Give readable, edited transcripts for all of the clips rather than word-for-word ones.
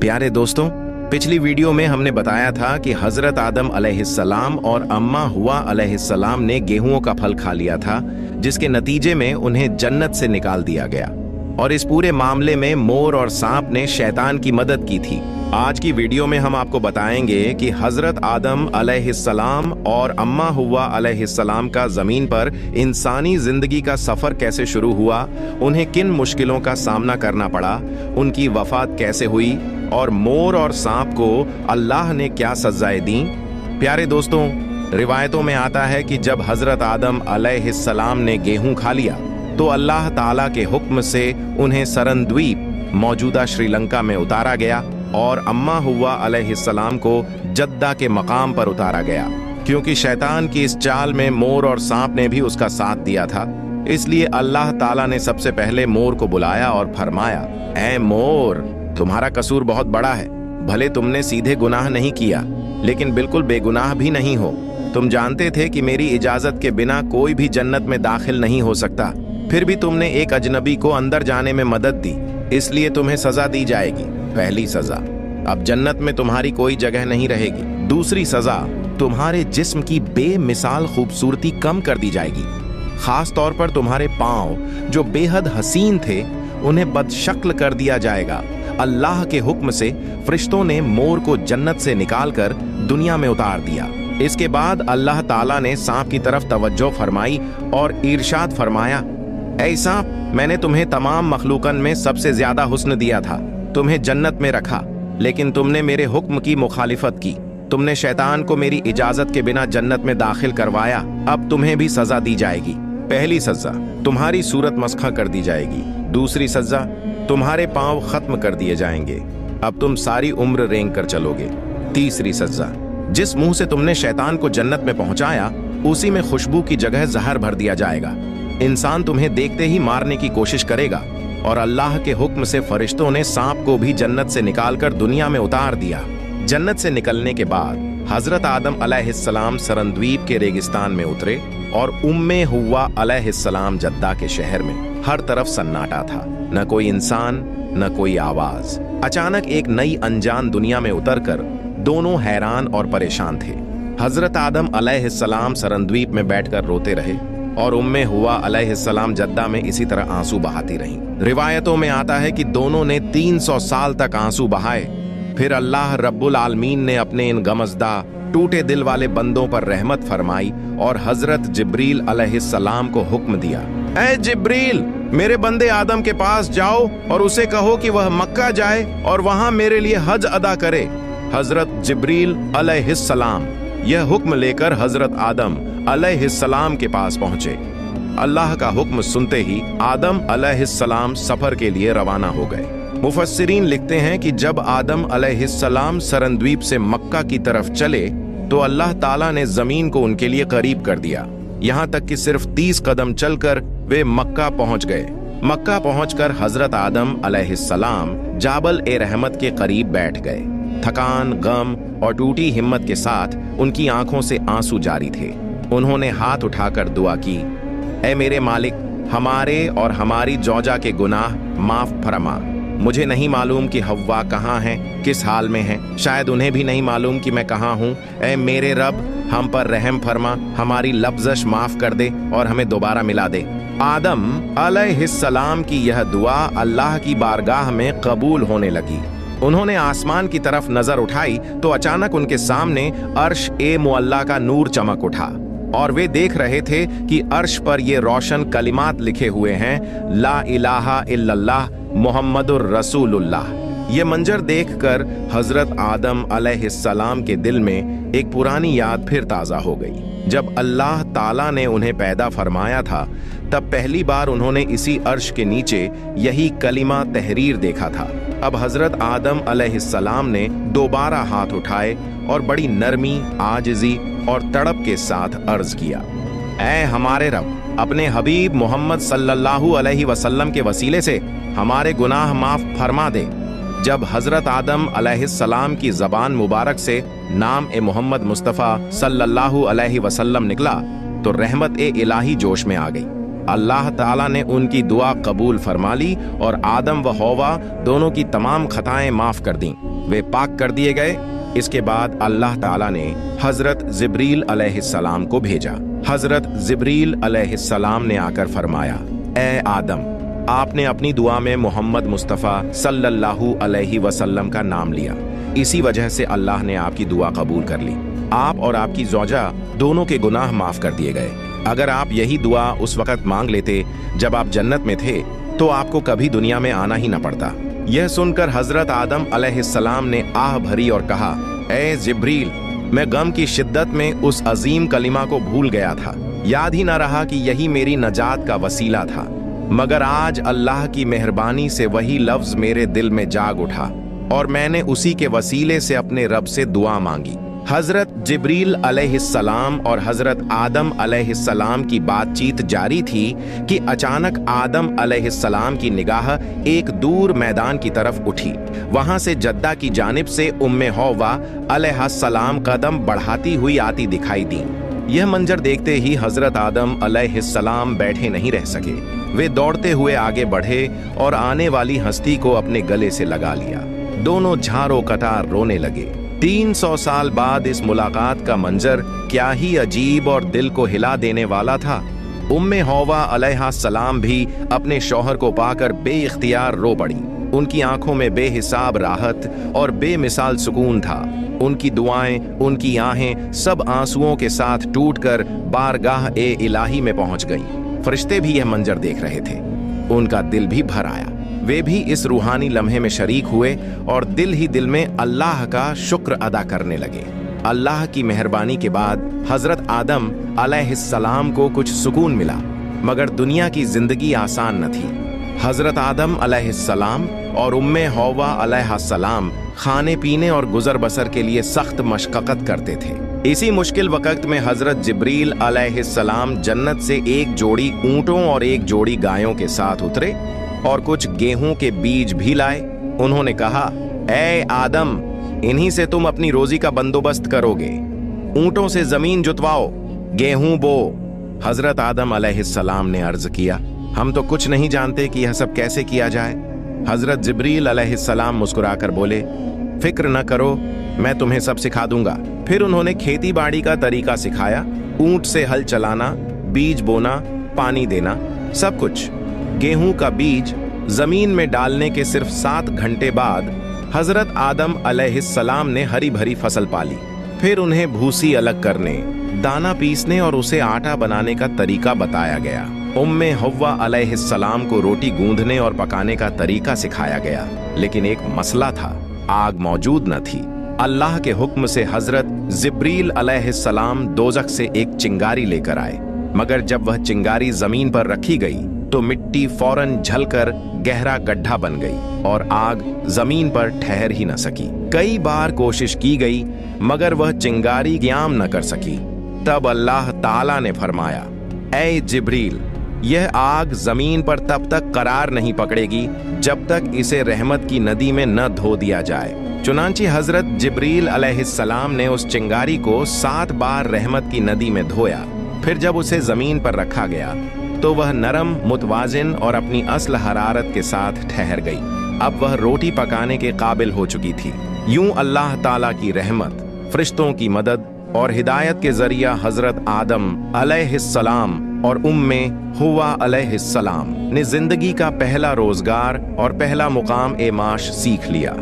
प्यारे दोस्तों, पिछली वीडियो में हमने बताया था कि हजरत आदम अलैहिस्सलाम और अम्मा हुआ अलैहिस्सलाम ने गेहूं का फल खा लिया था, जिसके नतीजे में उन्हें जन्नत से निकाल दिया गया। और इस पूरे मामले में मोर और सांप ने शैतान की मदद की थी। आज की वीडियो में हम आपको बताएंगे कि हजरत आदम अलैहिस्सलाम और अम्मा हुआ अलैहिस्सलाम का जमीन पर इंसानी जिंदगी का सफर कैसे शुरू हुआ, उन्हें किन मुश्किलों का सामना करना पड़ा, उनकी वफात कैसे हुई और मोर और सांप को अल्लाह ने क्या सजाएं दी। प्यारे दोस्तों, रिवायतों में आता है कि जब हजरत आदम अलैहिस्सलाम ने गेहूं खा लिया तो अल्लाह ताला के हुक्म से उन्हें सरन द्वीप मौजूदा श्रीलंका में उतारा गया और अम्मा हुआ अलैहिस्सलाम को जद्दा के मकाम पर उतारा गया। क्योंकि शैतान की इस चाल में मोर और सांप ने भी उसका साथ दिया था, इसलिए अल्लाह ताला ने सबसे पहले मोर को बुलाया और फरमाया, ऐ मोर, तुम्हारा कसूर बहुत बड़ा है। भले तुमने सीधे गुनाह नहीं किया, लेकिन बिल्कुल बेगुनाह भी नहीं हो। तुम जानते थे कि मेरी इजाजत के बिना कोई भी जन्नत में दाखिल नहीं हो सकता, फिर भी तुमने एक अजनबी को अंदर जाने में मदद दी, इसलिए तुम्हें सजा दी जाएगी। पहली सजा, अब जन्नत में तुम्हारी कोई जगह नहीं रहेगी। दूसरी सजा, तुम्हारे जिस्म की बेमिसाल खूबसूरती कम कर दी जाएगी। खास तौर पर तुम्हारे पांव जो बेहद हसीन थे, उन्हें बदशक्ल कर दिया जाएगा। अल्लाह के हुक्म से फरिश्तों ने मोर को जन्नत से निकालकर दुनिया में उतार दिया। इसके बाद अल्लाह ताला ने सांप की तरफ तवज्जो फरमाई और इरशाद फरमाया, ऐ सांप, मैंने तुम्हें तमाम मखलूकन में सबसे ज्यादा हुस्न दिया था, तुम्हें जन्नत में रखा, लेकिन तुमने मेरे हुक्म की मुखालिफत की। तुमने शैतान को मेरी इजाजत के बिना जन्नत में दाखिल करवाया। अब तुम्हें भी सजा दी जाएगी। पहली सजा, तुम्हारी सूरत मस्खा कर दी जाएगी। दूसरी सजा, तुम्हारे पांव खत्म कर दिए जाएंगे, अब तुम सारी उम्र रेंग कर चलोगे। तीसरी सजा, जिस मुंह से तुमने शैतान को जन्नत में पहुंचाया, उसी में खुशबू की जगह जहर भर दिया जाएगा। इंसान तुम्हें देखते ही मारने की कोशिश करेगा और अल्लाह के हुक्म से फरिश्तों ने सांप को भी जन्नत से निकालकर दुनिया में उतार दिया। जन्नत से निकलने के बाद हजरत आदम अलैहिस्सलाम सरन द्वीप के रेगिस्तान में उतरे और उम्मे हुआ अलैहिस्सलाम जद्दा के शहर में। हर तरफ सन्नाटा था, न कोई इंसान न कोई आवाज। अचानक एक नई अनजान दुनिया में उतरकर दोनों हैरान और परेशान थे। हजरत आदम अलैहिस्सलाम सरन द्वीप में बैठकर रोते रहे और उम्मे हुआ अलैहिस्सलाम जद्दा में इसी तरह आंसू बहाती रहीं। रिवायतों में आता है कि दोनों ने 300 साल तक आंसू बहाए। फिर अल्लाह रब्बुल आलमीन ने अपने इन गमज़दा टूटे दिल वाले बंदों पर रहमत फरमाई और हजरत जिब्रील अलैहिस्सलाम को हुक्म दिया, ऐ जिब्रील, मेरे बंदे आदम के पास जाओ और उसे कहो कि वह मक्का जाए और वहां मेरे लिए हज अदा करे। हजरत जिब्रील अलैहिस्सलाम यह हुक्म लेकर हजरत आदम अलैहिस्सलाम के पास पहुंचे। अल्लाह का हुक्म सुनते ही आदम अलैहिस्सलाम सफर के लिए रवाना हो गए। मुफस्सिरीन लिखते हैं कि जब आदम अलैहिस्सलाम सरन द्वीप से मक्का की तरफ चले तो अल्लाह ताला ने जमीन को उनके लिए करीब कर दिया, यहाँ तक कि सिर्फ 30 कदम चलकर वे मक्का पहुंच गए। मक्का पहुंचकर हजरत आदम अलैहिस्सलाम जाबल ए रहमत के करीब बैठ गए। थकान, गम और टूटी हिम्मत के साथ उनकी आंखों से आंसू जारी थे। उन्होंने हाथ उठाकर दुआ की, ऐ मेरे मालिक, हमारे और हमारी जौजा के गुनाह माफ फरमा। मुझे नहीं मालूम कि हव्वा कहाँ है, किस हाल में है, शायद उन्हें भी नहीं मालूम कि मैं कहाँ हूँ। ऐ मेरे रब, हम पर रहम फरमा, हमारी लफ्ज़श माफ कर दे और हमें दोबारा मिला दे। आदम अलैहिस्सलाम की यह दुआ अल्लाह की बारगाह में कबूल होने लगी। उन्होंने आसमान की तरफ नजर उठाई तो अचानक उनके सामने अर्श ए मुअल्ला का नूर चमक उठा और वे देख रहे थे कि अर्श पर ये रोशन कलिमात लिखे हुए हैं, ला इलाहा इल्लल्लाह मुहम्मदुर रसूलुल्लाह। ये मंजर देखकर हजरत आदम अलैहिस्सलाम के दिल में एक पुरानी याद फिर ताज़ा हो गई। जब अल्लाह ताला ने उन्हें पैदा फरमाया था, तब पहली बार उन्होंने इसी अर्श के नीचे यही कलिमा तहरीर देखा था। अब हजरत आदम अलैहिस्सलाम ने दोबारा हाथ उठाए और बड़ी नरमी, आजिज़ी और तड़प के साथ अर्ज किया, ऐ हमारे रब, अपने हबीब मोहम्मद सल्लल्लाहु अलैहि वसल्लम के वसीले से हमारे गुनाह माफ फरमा दे। जब हजरत आदम अलैहिस्सलाम की जबान मुबारक से नाम ए मोहम्मद मुस्तफ़ा सल्लल्लाहु अलैहि वसल्लम निकला तो रहमत ए इलाही जोश में आ गई। अल्लाह ताला ने उनकी दुआ कबूल फरमा ली और आदम व हौवा दोनों की तमाम खताएं माफ कर दी। वे पाक कर दिए गए। इसके बाद अल्लाह ताला ने हजरत जिब्रील अलैहिस्सलाम को भेजा। हजरत जिब्रील अलैहिस्सलाम ने आकर फरमाया, ए आदम, आपने अपनी दुआ में मोहम्मद मुस्तफ़ा सल्लल्लाहु अलैहि वसल्लम का नाम लिया, इसी वजह से अल्लाह ने आपकी दुआ कबूल कर ली। आप और आपकी ज़ौजा दोनों के गुनाह माफ कर दिए गए। अगर आप यही दुआ उस वक्त मांग लेते जब आप जन्नत में थे तो आपको कभी दुनिया में आना ही न पड़ता। यह सुनकर हजरत आदम अलैहिस्सलाम ने आह भरी और कहा, ए जिब्रील, मैं गम की शिद्दत में उस अजीम कलिमा को भूल गया था, याद ही न रहा कि यही मेरी नजात का वसीला था। मगर आज अल्लाह की मेहरबानी से वही लफ्ज मेरे दिल में जाग उठा और मैंने उसी के वसीले से अपने रब से दुआ मांगी। हजरत जिब्रील अलैहिस्सलाम और हजरत आदम अलैहिस्सलाम की बातचीत जारी थी कि अचानक आदम अलैहिस्सलाम की निगाह एक दूर मैदान की तरफ उठी। वहां से जद्दा की जानिब से उम्मे हव्वा अलैहिस्सलाम कदम बढ़ाती हुई आती दिखाई दी। यह मंजर देखते ही हजरत आदम अलैहिस्सलाम बैठे नहीं रह सके। वे दौड़ते हुए आगे बढ़े और आने वाली हस्ती को अपने गले से लगा लिया। दोनों झारो कतार रोने लगे। 300 साल बाद इस मुलाकात का मंजर क्या ही अजीब और दिल को हिला देने वाला था। उम्मे हव्वा अलैहिस्सलाम भी अपने शौहर को पाकर बेइख्तियार रो पड़ी। उनकी आंखों में बेहिसाब राहत और बेमिसाल सुकून था। उनकी दुआएं, उनकी आहें सब आंसुओं के साथ टूटकर बारगाह ए इलाही में पहुंच गईं। फरिश्ते भी यह मंजर देख रहे थे। उनका दिल भी भर आया। वे भी इस रूहानी लम्हे में शरीक हुए और दिल ही दिल में अल्लाह का शुक्र अदा करने लगे। अल्लाह की मेहरबानी के बाद हजरत आदम अलैहिस्सलाम को कुछ सुकून मिला, मगर दुनिया की जिंदगी आसान न थी। हजरत आदम अलैहिस्सलाम और उम्मे हव्वा अलैहिस्सलाम खाने पीने और गुजर बसर के लिए सख्त मशक्कत करते थे। इसी मुश्किल वक्त में हजरत जिब्रील अलैहिस्सलाम जन्नत से एक जोड़ी ऊंटों और एक जोड़ी गायों के साथ उतरे और कुछ गेहूं के बीज भी लाए। उन्होंने कहा, ए आदम, इन्हीं से तुम अपनी रोजी का बंदोबस्त करोगे। ऊंटों से जमीन जुतवाओ, गेहूं बो। हजरत आदम अलैहिस्सलाम ने अर्ज किया, हम तो कुछ नहीं जानते कि यह सब कैसे किया जाए। हजरत जिब्रील अलैहिस्सलाम मुस्कुराकर बोले, फिक्र न करो, मैं तुम्हें सब सिखा दूंगा। फिर उन्होंने खेती बाड़ी का तरीका सिखाया, ऊंट से हल चलाना, बीज बोना, पानी देना, सब कुछ। गेहूं का बीज जमीन में डालने के सिर्फ 7 घंटे बाद हजरत आदम अलैहिस्सलाम ने हरी भरी फसल पाली। फिर उन्हें भूसी अलग करने, दाना पीसने और उसे आटा बनाने का तरीका बताया गया। उम्मे हव्वा अलैहिस्सलाम को रोटी गूंधने और पकाने का तरीका सिखाया गया। लेकिन एक मसला था, आग मौजूद न थी। अल्लाह के हुक्म से हजरत जिब्रील अलैहिस्सलाम दोजख से एक चिंगारी लेकर आए, मगर जब वह चिंगारी जमीन पर रखी गई तो मिट्टी फौरन झलकर गहरा गड्ढा बन गई और आग जमीन पर ठहर ही न सकी। कई बार कोशिश की गई मगर वह चिंगारी क़याम न कर सकी। तब अल्लाह ताला ने फरमाया, ए जिब्रील, यह आग जमीन पर तब तक करार नहीं पकड़ेगी जब तक इसे रहमत की नदी में न धो दिया जाए। चुनांचे हजरत जिब्रील अलैहिस्सलाम ने उस चिंगारी को 7 बार रहमत की नदी में धोया। फिर जब उसे जमीन पर रखा गया तो वह नरम, मुतवाजिन और अपनी असल हरारत के साथ ठहर गई। अब वह रोटी पकाने के काबिल हो चुकी थी। यूं अल्लाह ताला की रहमत, फरिश्तों की मदद और हिदायत के जरिया हजरत आदम अलैहिस्सलाम और उम्मे हव्वा अलैहिस्सलाम ने जिंदगी का पहला रोजगार और पहला मुकाम ए माश सीख लिया।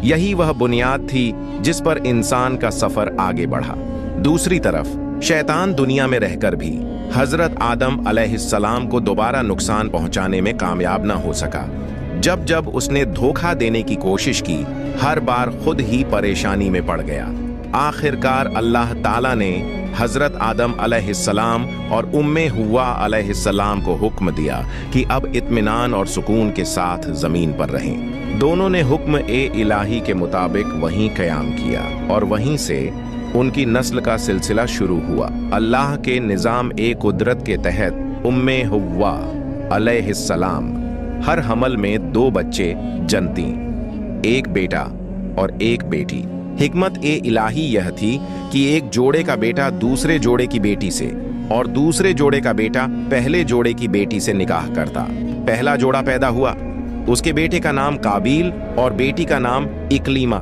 यही वह बुनियाद थी जिस पर इंसान का सफर आगे बढ़ा। दूसरी तरफ शैतान दुनिया में रहकर भी हजरत आदम अलैहिस्सलाम को दोबारा नुकसान पहुंचाने में कामयाब न हो सका। जब जब उसने धोखा देने की कोशिश की, हर बार खुद ही परेशानी में पड़ गया। आखिरकार अल्लाह ताला ने हजरत आदम अलैहिस्सलाम और उम्मे हव्वा अलैहिस्सलाम को हुक्म दिया कि अब इत्मीनान और सुकून के साथ जमीन पर रहें। दोनों ने हुक्म ए इलाही के मुताबिक वहीं क़याम किया और वहीं से उनकी नस्ल का सिलसिला शुरू हुआ। अल्लाह के निज़ाम ए कुदरत के तहत उम्मे हव्वा अलैहिस्सलाम हर हमल में 2 बच्चे जनती, एक बेटा और एक बेटी। हिकमत ए इलाही यह थी कि एक जोड़े का बेटा दूसरे जोड़े की बेटी से और दूसरे जोड़े का बेटा पहले जोड़े की बेटी से निकाह करता। पहला जोड़ा पैदा हुआ, उसके बेटे का नाम काबील और बेटी का नाम इकलीमा